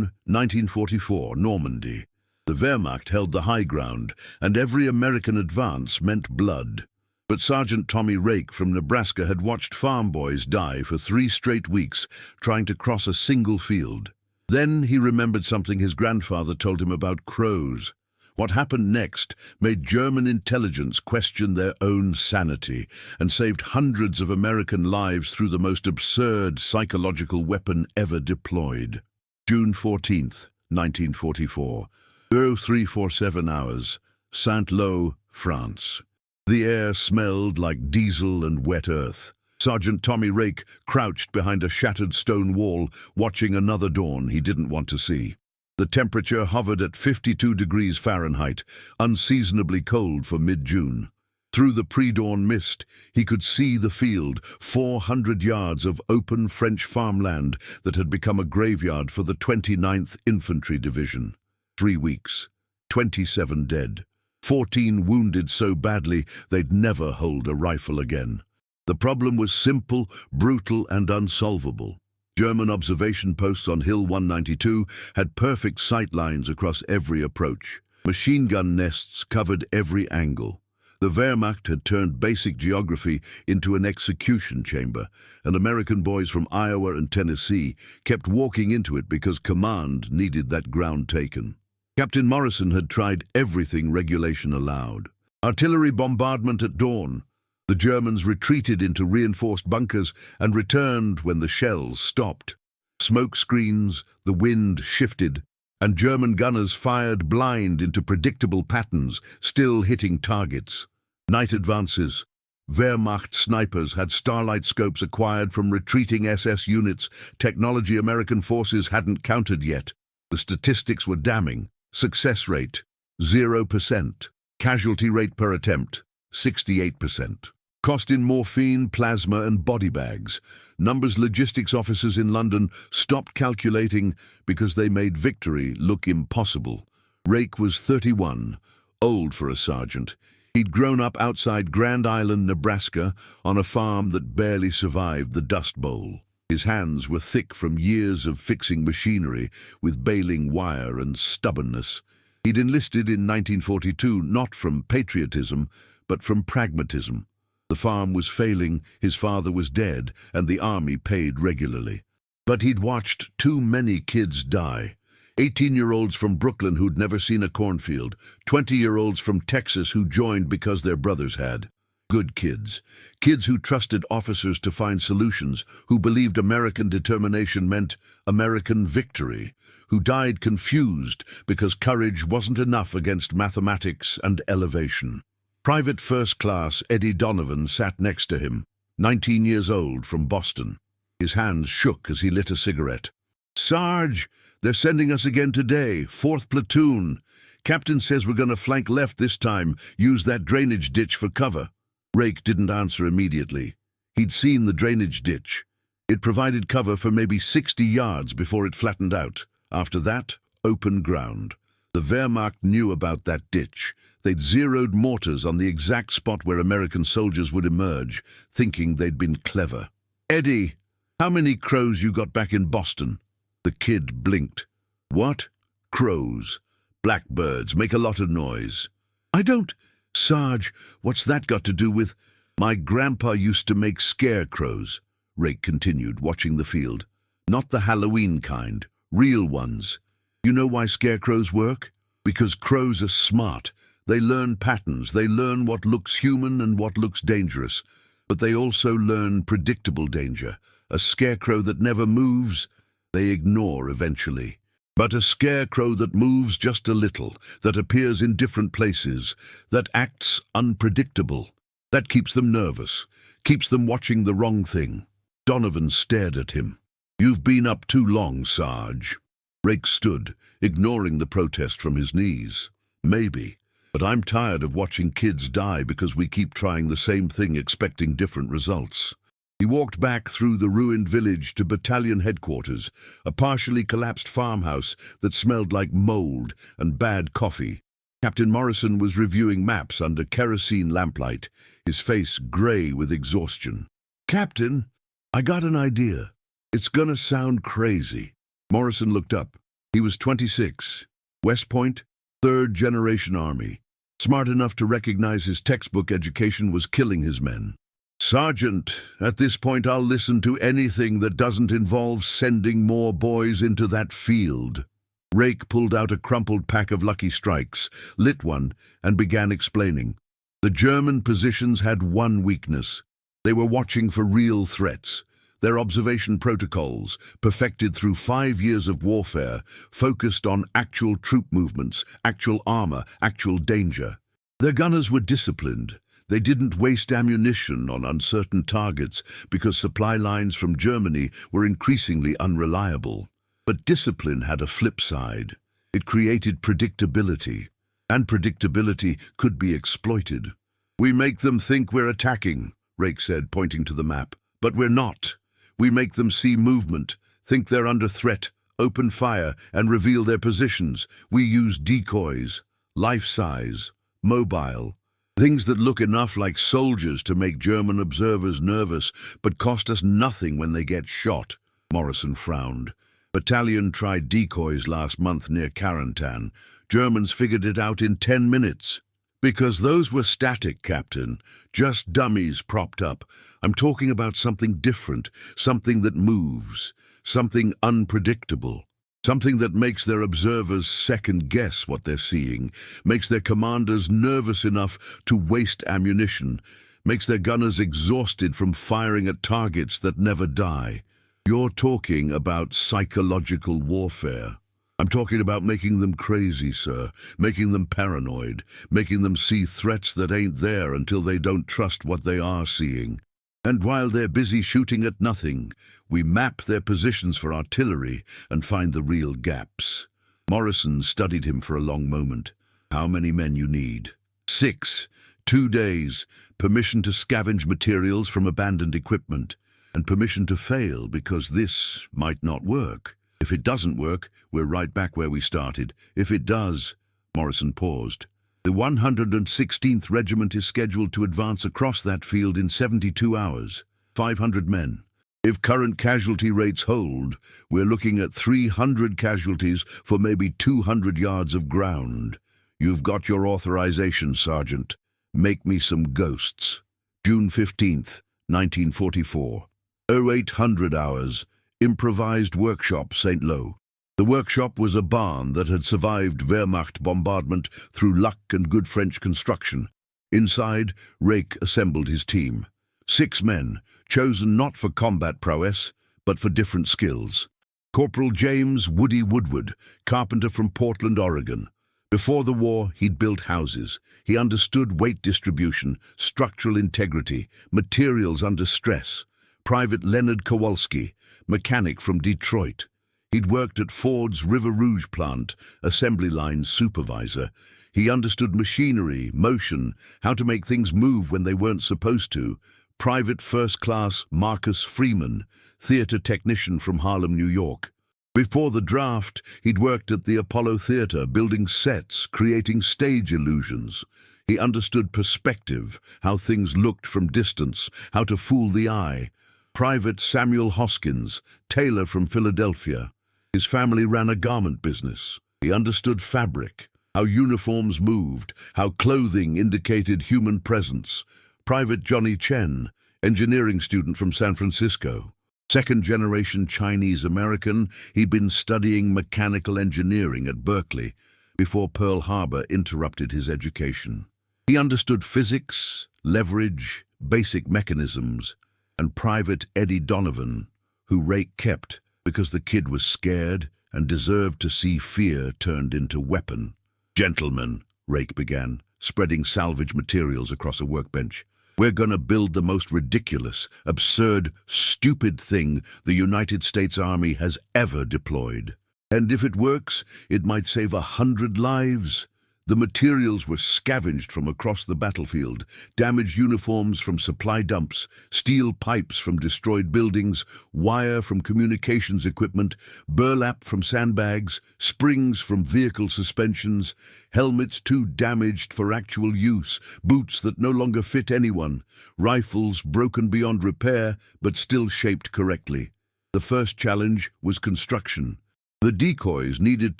June 1944, Normandy. The Wehrmacht held the high ground, and every American advance meant blood. But Sergeant Tommy Rake from Nebraska had watched farm boys die for 3 straight weeks trying to cross a single field. Then he remembered something his grandfather told him about crows. What happened next made German intelligence question their own sanity and saved hundreds of American lives through the most absurd psychological weapon ever deployed. June 14th, 1944. 0347 hours. Saint-Lô, France. The air smelled like diesel and wet earth. Sergeant Tommy Rake crouched behind a shattered stone wall, watching another dawn he didn't want to see. The temperature hovered at 52 degrees Fahrenheit, unseasonably cold for mid-June. Through the pre-dawn mist, he could see the field, 400 yards of open French farmland that had become a graveyard for the 29th Infantry Division. 3 weeks, 27 dead, 14 wounded so badly they'd never hold a rifle again. The problem was simple, brutal, and unsolvable. German observation posts on Hill 192 had perfect sight lines across every approach. Machine gun nests covered every angle. The Wehrmacht had turned basic geography into an execution chamber, and American boys from Iowa and Tennessee kept walking into it because command needed that ground taken. Captain Morrison had tried everything regulation allowed. Artillery bombardment at dawn. The Germans retreated into reinforced bunkers and returned when the shells stopped. Smoke screens, the wind shifted, and German gunners fired blind into predictable patterns, still hitting targets. Night advances. Wehrmacht snipers had starlight scopes acquired from retreating SS units, technology American forces hadn't countered yet. The statistics were damning. Success rate, 0%. Casualty rate per attempt, 68%. Cost in morphine, plasma, and body bags. Numbers logistics officers in London stopped calculating because they made victory look impossible. Rake was 31, old for a sergeant. He'd grown up outside Grand Island, Nebraska, on a farm that barely survived the Dust Bowl. His hands were thick from years of fixing machinery with baling wire and stubbornness. He'd enlisted in 1942 not from patriotism, but from pragmatism. The farm was failing, his father was dead, and the army paid regularly. But he'd watched too many kids die. 18-year-olds from Brooklyn who'd never seen a cornfield, 20-year-olds from Texas who joined because their brothers had. Good kids. Kids who trusted officers to find solutions, who believed American determination meant American victory, who died confused because courage wasn't enough against mathematics and elevation. Private First Class Eddie Donovan sat next to him, 19 years old, from Boston. His hands shook as he lit a cigarette. "Sarge, they're sending us again today, 4th Platoon. Captain says we're going to flank left this time, use that drainage ditch for cover." Rake didn't answer immediately. He'd seen the drainage ditch. It provided cover for maybe 60 yards before it flattened out. After that, open ground. The Wehrmacht knew about that ditch. They'd zeroed mortars on the exact spot where American soldiers would emerge, thinking they'd been clever. "Eddie, how many crows you got back in Boston?" The kid blinked. "What? Crows. Blackbirds make a lot of noise." "I don't—" "Sarge, what's that got to do with—" "My grandpa used to make scarecrows," Rake continued, watching the field. "Not the Halloween kind, real ones. You know why scarecrows work? Because crows are smart. They learn patterns, they learn what looks human and what looks dangerous. But they also learn predictable danger. A scarecrow that never moves, they ignore eventually. But a scarecrow that moves just a little, that appears in different places, that acts unpredictable, that keeps them nervous, keeps them watching the wrong thing." Donovan stared at him. "You've been up too long, Sarge." Rake stood, ignoring the protest from his knees. "Maybe, but I'm tired of watching kids die because we keep trying the same thing expecting different results." He walked back through the ruined village to battalion headquarters, a partially collapsed farmhouse that smelled like mold and bad coffee. Captain Morrison was reviewing maps under kerosene lamplight, his face gray with exhaustion. "Captain, I got an idea. It's gonna sound crazy." Morrison looked up. He was 26. West Point, third-generation Army. Smart enough to recognize his textbook education was killing his men. "Sergeant, at this point I'll listen to anything that doesn't involve sending more boys into that field." Rake pulled out a crumpled pack of Lucky Strikes, lit one, and began explaining. The German positions had one weakness. They were watching for real threats. Their observation protocols, perfected through 5 years of warfare, focused on actual troop movements, actual armor, actual danger. Their gunners were disciplined. They didn't waste ammunition on uncertain targets because supply lines from Germany were increasingly unreliable. But discipline had a flip side. It created predictability, and predictability could be exploited. "We make them think we're attacking," Rake said, pointing to the map. "But we're not. We make them see movement, think they're under threat, open fire, and reveal their positions. We use decoys, life-size, mobile, things that look enough like soldiers to make German observers nervous, but cost us nothing when they get shot." Morrison frowned. "Battalion tried decoys last month near Carentan. Germans figured it out in 10 minutes. "Because those were static, Captain. Just dummies propped up. I'm talking about something different, something that moves, something unpredictable. Something that makes their observers second-guess what they're seeing, makes their commanders nervous enough to waste ammunition, makes their gunners exhausted from firing at targets that never die. You're talking about psychological warfare. I'm talking about making them crazy, sir, making them paranoid, making them see threats that ain't there until they don't trust what they are seeing. And while they're busy shooting at nothing, we map their positions for artillery and find the real gaps." Morrison studied him for a long moment. "How many men you need?" 6. 2 days. Permission to scavenge materials from abandoned equipment. And permission to fail because this might not work. If it doesn't work, we're right back where we started. If it does..." Morrison paused. "The 116th Regiment is scheduled to advance across that field in 72 hours. 500 men. If current casualty rates hold, we're looking at 300 casualties for maybe 200 yards of ground. You've got your authorization, Sergeant. Make me some ghosts." June 15th, 1944. 0800 hours. Improvised workshop, St. Lo. The workshop was a barn that had survived Wehrmacht bombardment through luck and good French construction. Inside, Rake assembled his team. 6 men, chosen not for combat prowess, but for different skills. Corporal James Woody Woodward, carpenter from Portland, Oregon. Before the war, he'd built houses. He understood weight distribution, structural integrity, materials under stress. Private Leonard Kowalski, mechanic from Detroit. He'd worked at Ford's River Rouge plant, assembly line supervisor. He understood machinery, motion, how to make things move when they weren't supposed to. Private First Class Marcus Freeman, theater technician from Harlem, New York. Before the draft, he'd worked at the Apollo Theater, building sets, creating stage illusions. He understood perspective, how things looked from distance, how to fool the eye. Private Samuel Hoskins, tailor from Philadelphia. His family ran a garment business. He understood fabric, how uniforms moved, how clothing indicated human presence. Private Johnny Chen, engineering student from San Francisco. Second-generation Chinese-American, he'd been studying mechanical engineering at Berkeley before Pearl Harbor interrupted his education. He understood physics, leverage, basic mechanisms, and Private Eddie Donovan, who Rake kept because the kid was scared and deserved to see fear turned into weapon. "Gentlemen," Rake began, spreading salvage materials across a workbench, "we're gonna build the most ridiculous, absurd, stupid thing the United States Army has ever deployed. And if it works, it might save 100 lives." The materials were scavenged from across the battlefield, damaged uniforms from supply dumps, steel pipes from destroyed buildings, wire from communications equipment, burlap from sandbags, springs from vehicle suspensions, helmets too damaged for actual use, boots that no longer fit anyone, rifles broken beyond repair but still shaped correctly. The first challenge was construction. The decoys needed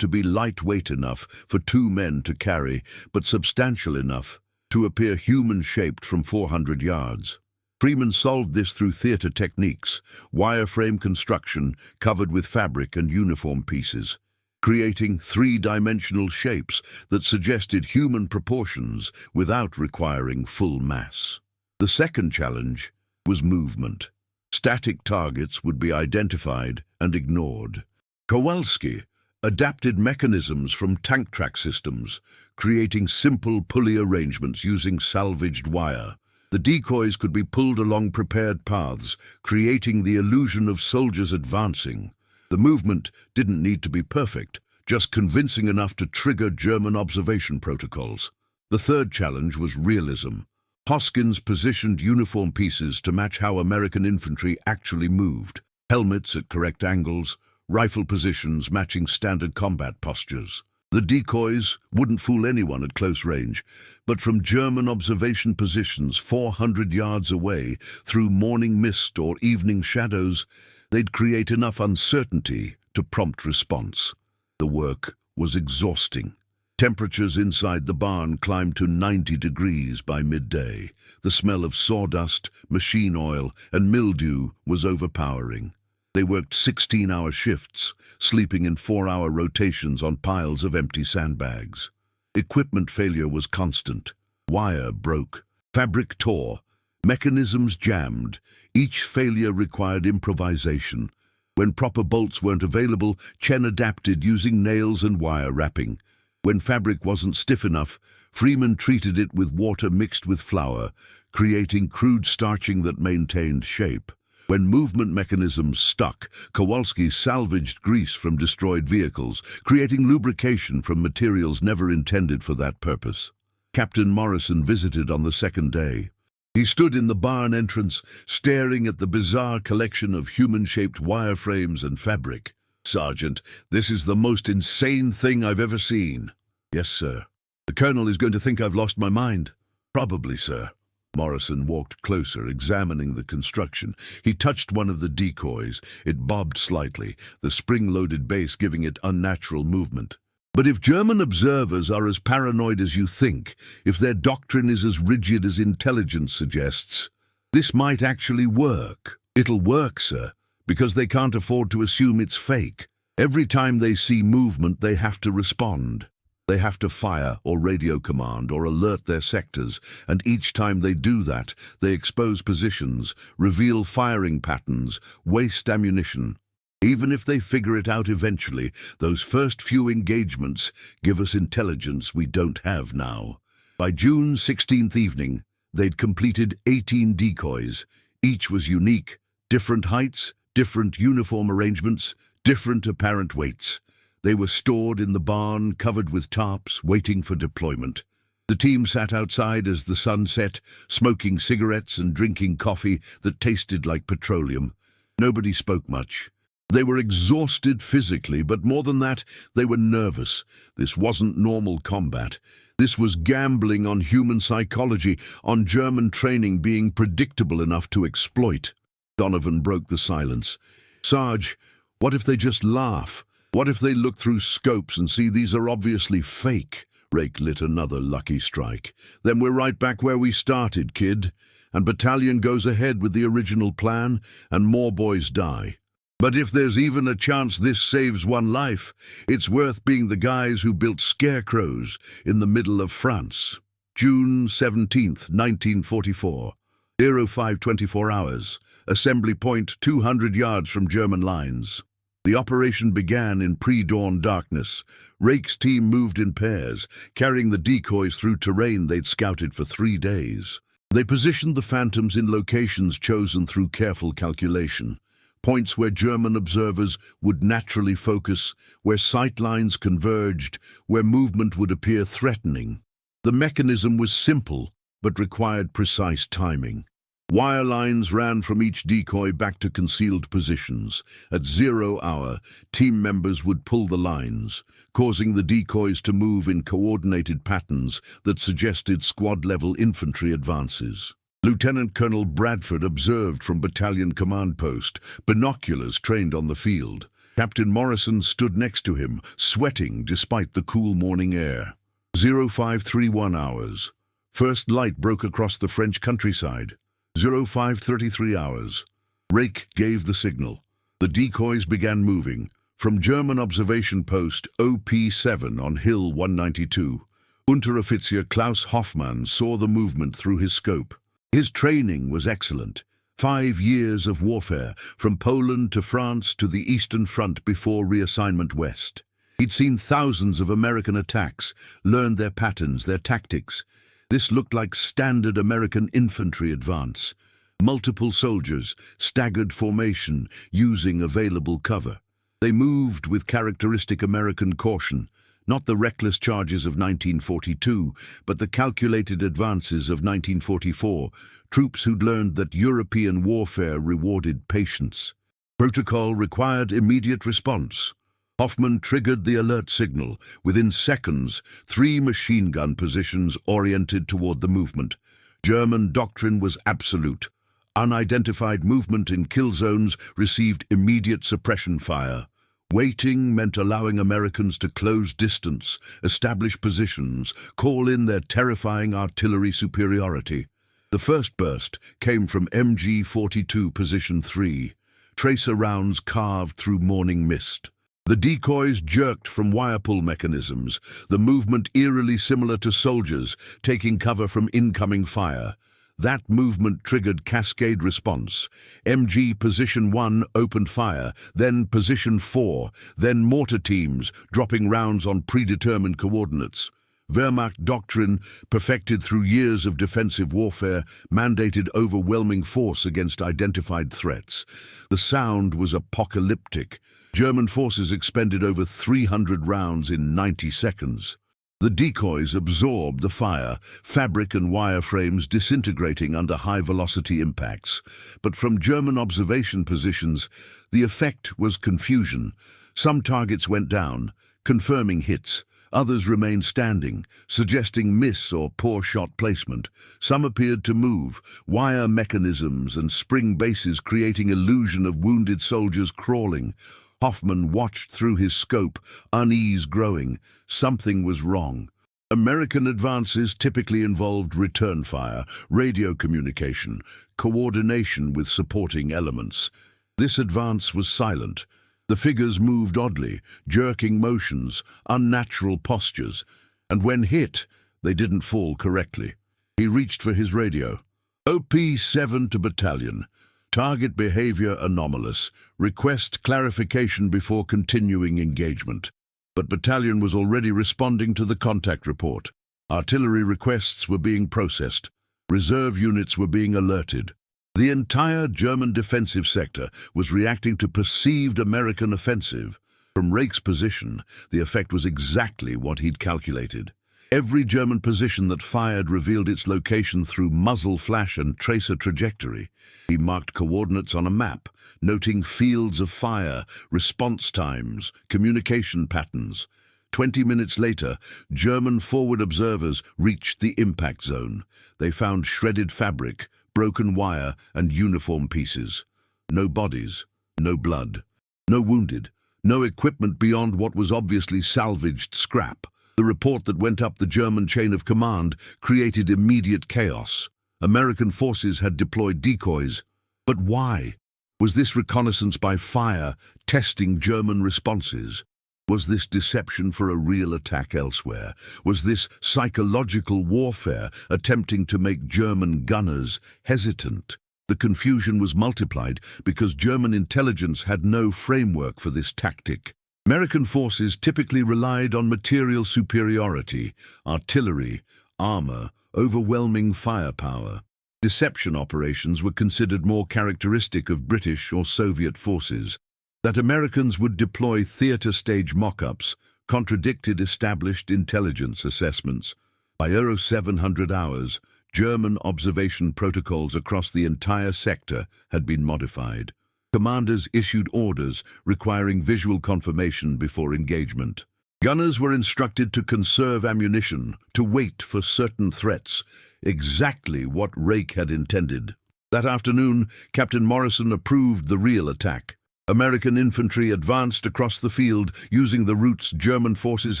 to be lightweight enough for 2 men to carry, but substantial enough to appear human-shaped from 400 yards. Freeman solved this through theater techniques, wireframe construction covered with fabric and uniform pieces, creating 3-dimensional shapes that suggested human proportions without requiring full mass. The second challenge was movement. Static targets would be identified and ignored. Kowalski adapted mechanisms from tank track systems, creating simple pulley arrangements using salvaged wire. The decoys could be pulled along prepared paths, creating the illusion of soldiers advancing. The movement didn't need to be perfect, just convincing enough to trigger German observation protocols. The third challenge was realism. Hoskins positioned uniform pieces to match how American infantry actually moved, helmets at correct angles, rifle positions matching standard combat postures. The decoys wouldn't fool anyone at close range, but from German observation positions 400 yards away, through morning mist or evening shadows, they'd create enough uncertainty to prompt response. The work was exhausting. Temperatures inside the barn climbed to 90 degrees by midday. The smell of sawdust, machine oil, and mildew was overpowering. They worked 16-hour shifts, sleeping in 4-hour rotations on piles of empty sandbags. Equipment failure was constant. Wire broke, fabric tore, mechanisms jammed. Each failure required improvisation. When proper bolts weren't available, Chen adapted using nails and wire wrapping. When fabric wasn't stiff enough, Freeman treated it with water mixed with flour, creating crude starching that maintained shape. When movement mechanisms stuck, Kowalski salvaged grease from destroyed vehicles, creating lubrication from materials never intended for that purpose. Captain Morrison visited on the second day. He stood in the barn entrance, staring at the bizarre collection of human-shaped wireframes and fabric. "Sergeant, this is the most insane thing I've ever seen." "Yes, sir." "The colonel is going to think I've lost my mind." "Probably, sir." Morrison walked closer, examining the construction. He touched one of the decoys. It bobbed slightly, the spring-loaded base giving it unnatural movement. "But if German observers are as paranoid as you think, if their doctrine is as rigid as intelligence suggests, this might actually work." "It'll work, sir, because they can't afford to assume it's fake. Every time they see movement, they have to respond. They have to fire or radio command or alert their sectors, and each time they do that, they expose positions, reveal firing patterns, waste ammunition. Even if they figure it out eventually, those first few engagements give us intelligence we don't have now." By June 16th evening, they'd completed 18 decoys. Each was unique, different heights, different uniform arrangements, different apparent weights. They were stored in the barn, covered with tarps, waiting for deployment. The team sat outside as the sun set, smoking cigarettes and drinking coffee that tasted like petroleum. Nobody spoke much. They were exhausted physically, but more than that, they were nervous. This wasn't normal combat. This was gambling on human psychology, on German training being predictable enough to exploit. Donovan broke the silence. "Sarge, what if they just laugh? What if they look through scopes and see these are obviously fake?" Rake lit another lucky strike. "Then we're right back where we started, kid. And battalion goes ahead with the original plan, and more boys die. But if there's even a chance this saves one life, it's worth being the guys who built Scarecrows in the middle of France." June 17th, 1944. 05:24 hours. Assembly point 200 yards from German lines. The operation began in pre-dawn darkness. Rake's team moved in pairs, carrying the decoys through terrain they'd scouted for 3 days. They positioned the Phantoms in locations chosen through careful calculation. Points where German observers would naturally focus, where sight lines converged, where movement would appear threatening. The mechanism was simple, but required precise timing. Wire lines ran from each decoy back to concealed positions. At 0 hour, team members would pull the lines, causing the decoys to move in coordinated patterns that suggested squad-level infantry advances. Lieutenant Colonel Bradford observed from battalion command post, binoculars trained on the field. Captain Morrison stood next to him, sweating despite the cool morning air. 0531 hours. First light broke across the French countryside. 0533 hours. Rake gave the signal. The decoys began moving. From German observation post OP7 on Hill 192, Unteroffizier Klaus Hoffmann saw the movement through his scope. His training was excellent. 5 years of warfare, from Poland to France to the Eastern Front before reassignment west. He'd seen thousands of American attacks, learned their patterns, their tactics. This looked like standard American infantry advance. Multiple soldiers, staggered formation, using available cover. They moved with characteristic American caution, not the reckless charges of 1942, but the calculated advances of 1944, troops who'd learned that European warfare rewarded patience. Protocol required immediate response. Hoffmann triggered the alert signal. Within seconds, 3 machine gun positions oriented toward the movement. German doctrine was absolute. Unidentified movement in kill zones received immediate suppression fire. Waiting meant allowing Americans to close distance, establish positions, call in their terrifying artillery superiority. The first burst came from MG-42 Position 3. Tracer rounds carved through morning mist. The decoys jerked from wire pull mechanisms, the movement eerily similar to soldiers taking cover from incoming fire. That movement triggered cascade response. MG Position 1 opened fire, then Position 4, then mortar teams dropping rounds on predetermined coordinates. Wehrmacht doctrine, perfected through years of defensive warfare, mandated overwhelming force against identified threats. The sound was apocalyptic. German forces expended over 300 rounds in 90 seconds. The decoys absorbed the fire, fabric and wireframes disintegrating under high-velocity impacts. But from German observation positions, the effect was confusion. Some targets went down, confirming hits. Others remained standing, suggesting miss or poor shot placement. Some appeared to move, wire mechanisms and spring bases creating illusion of wounded soldiers crawling. Hoffmann watched through his scope, unease growing. Something was wrong. American advances typically involved return fire, radio communication, coordination with supporting elements. This advance was silent. The figures moved oddly, jerking motions, unnatural postures, and when hit, they didn't fall correctly. He reached for his radio. OP7 to battalion. Target behavior anomalous. Request clarification before continuing engagement. But battalion was already responding to the contact report. Artillery requests were being processed. Reserve units were being alerted. The entire German defensive sector was reacting to perceived American offensive. From Rake's position, the effect was exactly what he'd calculated. Every German position that fired revealed its location through muzzle flash and tracer trajectory. He marked coordinates on a map, noting fields of fire, response times, communication patterns. 20 minutes later, German forward observers reached the impact zone. They found shredded fabric, broken wire, and uniform pieces. No bodies, no blood, no wounded, no equipment beyond what was obviously salvaged scrap. The report that went up the German chain of command created immediate chaos. American forces had deployed decoys. But why? Was this reconnaissance by fire testing German responses? Was this deception for a real attack elsewhere? Was this psychological warfare attempting to make German gunners hesitant? The confusion was multiplied because German intelligence had no framework for this tactic. American forces typically relied on material superiority, artillery, armor, overwhelming firepower. Deception operations were considered more characteristic of British or Soviet forces. That Americans would deploy theater stage mock-ups contradicted established intelligence assessments. By 0700 hours, German observation protocols across the entire sector had been modified. Commanders issued orders requiring visual confirmation before engagement. Gunners were instructed to conserve ammunition, to wait for certain threats, exactly what Rake had intended. That afternoon, Captain Morrison approved the real attack. American infantry advanced across the field using the routes German forces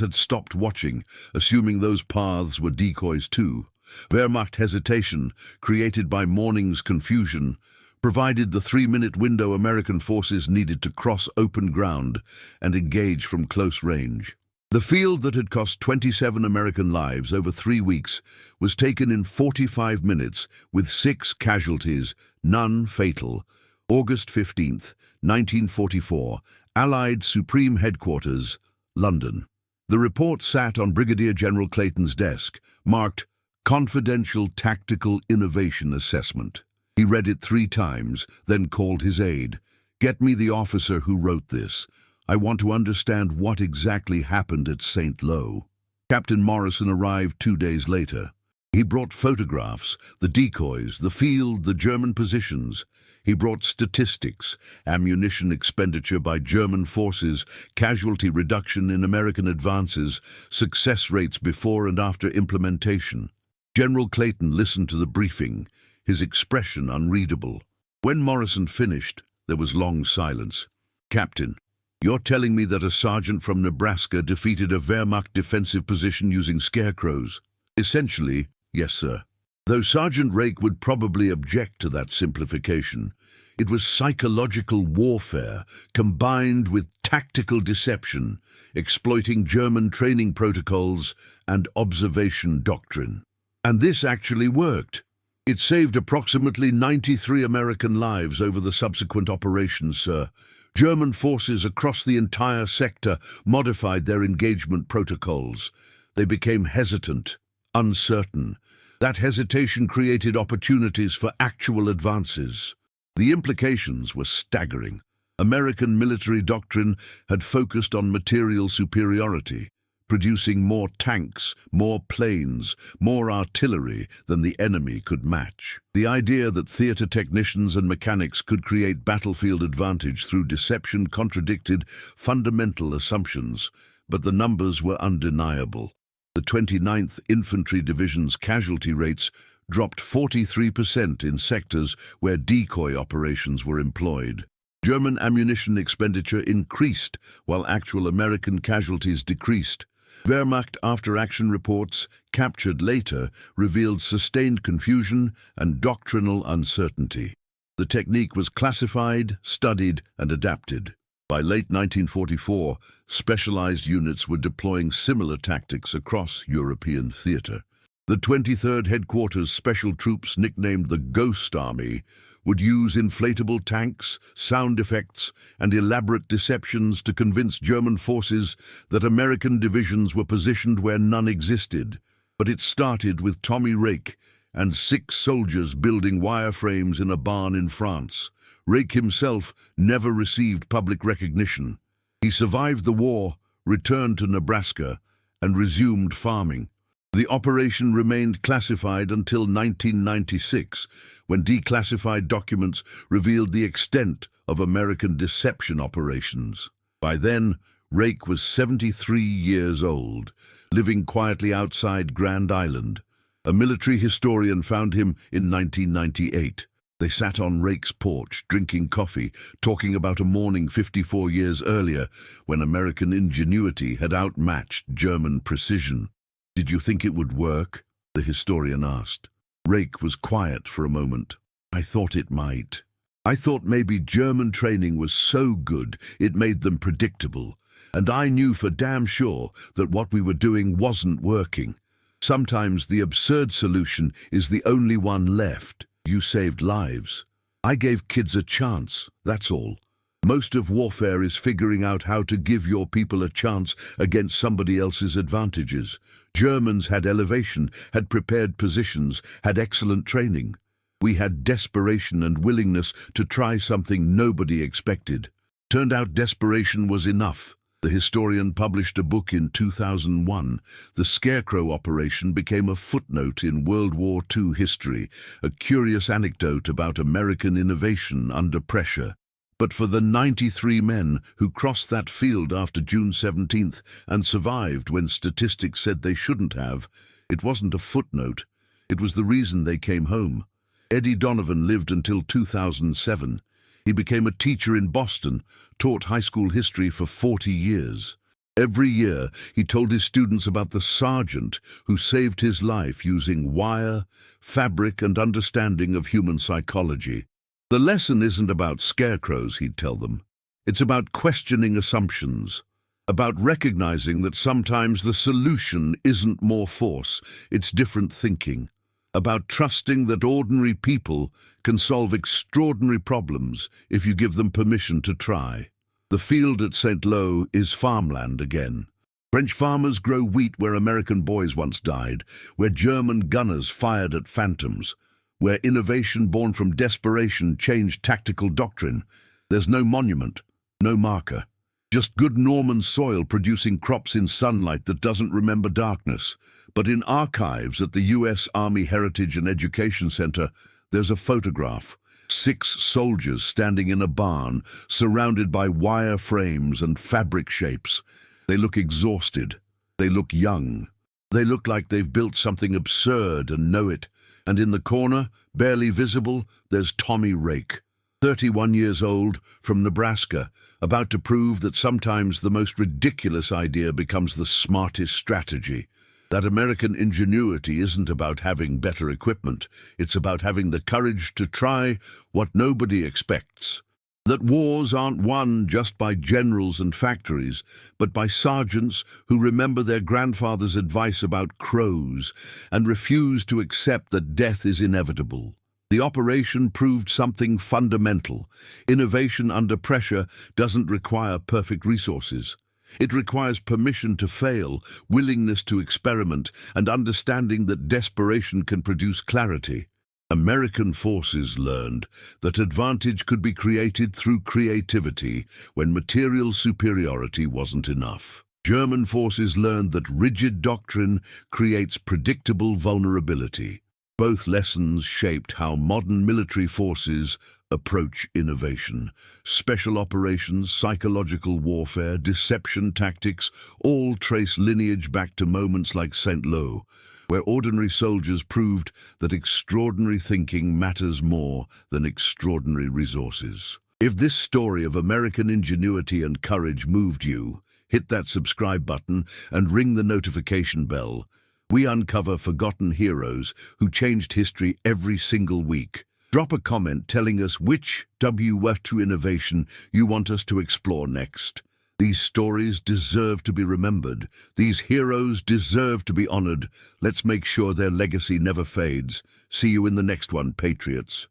had stopped watching, assuming those paths were decoys too. Wehrmacht hesitation, created by morning's confusion, provided the 3-minute window American forces needed to cross open ground and engage from close range. The field that had cost 27 American lives over 3 weeks was taken in 45 minutes with 6 casualties, none fatal. August 15th, 1944, Allied Supreme Headquarters, London. The report sat on Brigadier General Clayton's desk, marked Confidential Tactical Innovation Assessment. He read it 3 times, then called his aide. "Get me the officer who wrote this. I want to understand what exactly happened at St. Lo." Captain Morrison arrived 2 days later. He brought photographs, the decoys, the field, the German positions. He brought statistics, ammunition expenditure by German forces, casualty reduction in American advances, success rates before and after implementation. General Clayton listened to the briefing, his expression unreadable. When Morrison finished, there was long silence. "Captain, you're telling me that a sergeant from Nebraska defeated a Wehrmacht defensive position using Scarecrows?" "Essentially, yes, sir. Though Sergeant Rake would probably object to that simplification. It was psychological warfare combined with tactical deception, exploiting German training protocols and observation doctrine. And this actually worked. It saved approximately 93 American lives over the subsequent operations, sir. German forces across the entire sector modified their engagement protocols. They became hesitant, uncertain. That hesitation created opportunities for actual advances. The implications were staggering. American military doctrine had focused on material superiority, producing more tanks, more planes, more artillery than the enemy could match. The idea that theater technicians and mechanics could create battlefield advantage through deception contradicted fundamental assumptions, but the numbers were undeniable. The 29th Infantry Division's casualty rates dropped 43% in sectors where decoy operations were employed. German ammunition expenditure increased while actual American casualties decreased. Wehrmacht after-action reports, captured later, revealed sustained confusion and doctrinal uncertainty. The technique was classified, studied, and adapted. By late 1944, specialized units were deploying similar tactics across European theater. The 23rd Headquarters Special Troops, nicknamed the Ghost Army, would use inflatable tanks, sound effects, and elaborate deceptions to convince German forces that American divisions were positioned where none existed. But it started with Tommy Rake and 6 soldiers building wireframes in a barn in France. Rake himself never received public recognition. He survived the war, returned to Nebraska, and resumed farming. The operation remained classified until 1996, when declassified documents revealed the extent of American deception operations. By then, Rake was 73 years old, living quietly outside Grand Island. A military historian found him in 1998. They sat on Rake's porch, drinking coffee, talking about a morning 54 years earlier when American ingenuity had outmatched German precision. "Did you think it would work?" the historian asked. Rake was quiet for a moment. "I thought it might. I thought maybe German training was so good it made them predictable, and I knew for damn sure that what we were doing wasn't working. Sometimes the absurd solution is the only one left. You saved lives. I gave kids a chance, that's all. Most of warfare is figuring out how to give your people a chance against somebody else's advantages. Germans had elevation, had prepared positions, had excellent training. We had desperation and willingness to try something nobody expected. Turned out desperation was enough." The historian published a book in 2001. The Scarecrow operation became a footnote in World War II history, a curious anecdote about American innovation under pressure. But for the 93 men who crossed that field after June 17th and survived when statistics said they shouldn't have, it wasn't a footnote. It was the reason they came home. Eddie Donovan lived until 2007. He became a teacher in Boston, taught high school history for 40 years. Every year, he told his students about the sergeant who saved his life using wire, fabric, and understanding of human psychology. The lesson isn't about scarecrows, he'd tell them. It's about questioning assumptions, about recognizing that sometimes the solution isn't more force, it's different thinking, about trusting that ordinary people can solve extraordinary problems if you give them permission to try. The field at St. Lo is farmland again. French farmers grow wheat where American boys once died, where German gunners fired at phantoms, where innovation born from desperation changed tactical doctrine. There's no monument, no marker. Just good Norman soil producing crops in sunlight that doesn't remember darkness. But in archives at the U.S. Army Heritage and Education Center, there's a photograph. 6 soldiers standing in a barn, surrounded by wire frames and fabric shapes. They look exhausted. They look young. They look like they've built something absurd and know it. And in the corner, barely visible, there's Tommy Rake, 31 years old, from Nebraska, about to prove that sometimes the most ridiculous idea becomes the smartest strategy. That American ingenuity isn't about having better equipment, it's about having the courage to try what nobody expects. That wars aren't won just by generals and factories, but by sergeants who remember their grandfather's advice about crows and refuse to accept that death is inevitable. The operation proved something fundamental. Innovation under pressure doesn't require perfect resources. It requires permission to fail, willingness to experiment, and understanding that desperation can produce clarity. American forces learned that advantage could be created through creativity when material superiority wasn't enough. German forces learned that rigid doctrine creates predictable vulnerability. Both lessons shaped how modern military forces approach innovation. Special operations, psychological warfare, deception tactics all trace lineage back to moments like St. Lo, where ordinary soldiers proved that extraordinary thinking matters more than extraordinary resources. If this story of American ingenuity and courage moved you, hit that subscribe button and ring the notification bell. We uncover forgotten heroes who changed history every single week. Drop a comment telling us which W2 innovation you want us to explore next. These stories deserve to be remembered. These heroes deserve to be honored. Let's make sure their legacy never fades. See you in the next one, Patriots.